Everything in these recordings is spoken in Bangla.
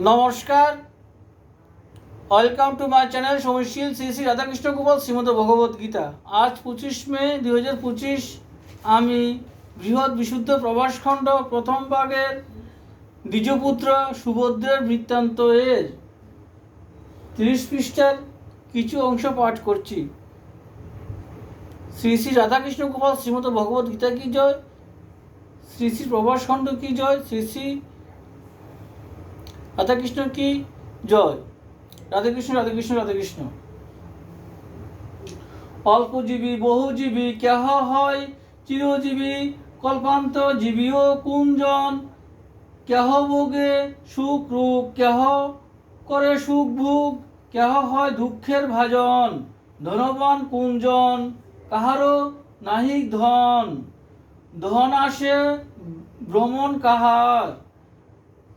নমস্কার, ওয়েলকাম টু মাই চ্যানেল সমীশীল শ্রী শ্রী রাধাকৃষ্ণ গোপাল শ্রীমদ ভগবত গীতা। আজ 25 মে 2025 আমি বৃহৎ বিশুদ্ধ প্রভাসখণ্ড প্রথম ভাগের দ্বিজপুত্র সুভদ্রের বৃত্তান্ত এর 30 পৃষ্ঠার কিছু অংশ পাঠ করছি। শ্রী শ্রী রাধাকৃষ্ণ গোপাল শ্রীমদ ভগবত গীতা কি জয়, শ্রী শ্রী প্রভাসখণ্ড কি জয়, শ্রী শ্রী রাধাকৃষ্ণ কি জয়। রাধাকৃষ্ণ রাধাকৃষ্ণ রাধাকৃষ্ণ। অল্পজীবী বহুজীবী কেহ হয় চিরজীবী, কল্পান্ত জীবীও কুঞ্জন। কেহ ভোগে সুখ রূপ, কেহ করে সুখ ভোগ, কেহ হয় দুঃখের ভাজন। ধনবান কুঞ্জন, কাহারও নাহি ধন। ধন আসে ভ্রমণ কাহার,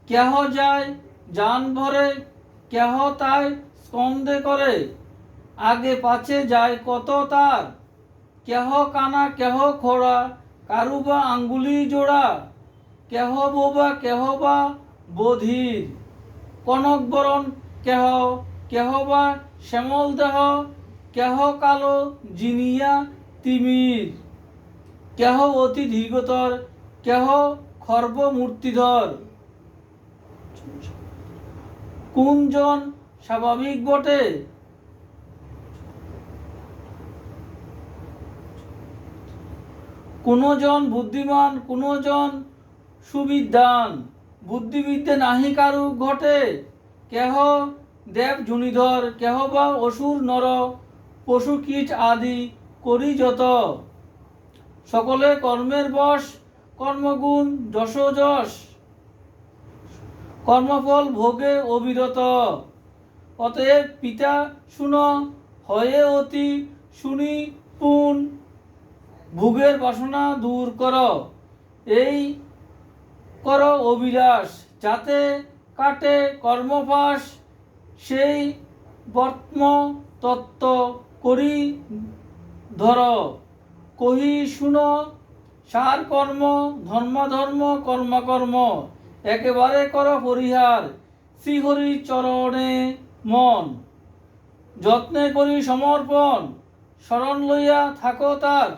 কেহ যায় যান ভরে, কেহ তাই স্কন্ধে করে। আগে পাছে যায় কত তার, কেহ কানা কেহ খোড়া, কারুবা আঙ্গুলি জোড়া। কেহ বোবা কেহ বা বধির, কনক বরণ কেহ, কেহ বা শ্যামল দেহ। কেহ কালো জিনিয়া তিমির, কেহ অতি দীর্ঘতর, কেহ খর্ব মূর্তিধর। কোনজন স্বাভাবিক বটে, কোনজন বুদ্ধিমান, কোনজন সুবিদ্বান। বুদ্ধিবিদ্যে নাহি কারু ঘটে, কেহ দেব জুনিধর, কেহ বা অসুর নর। পশু কীট আদি করি যত, সকলে কর্মের বশ। কর্মগুণ যশ যশ, কর্মফল ভোগে অবিরত। অতএব পিতা শুন, হয়ে অতি সুনিপুণ। ভোগের বাসনা দূর কর, এই কর অভিলাষ। যাতে কাটে কর্মপাশ, সেই বর্ত্ম তত্ত্ব করি ধর। কহি শুন সার কর্ম, ধর্মাধর্ম কর্মাকর্ম। একেবারে কর পরিহার, শ্রীহরি চরণে মন। যত্নে করি সমর্পণ, শরণ লইয়া থাকো তার।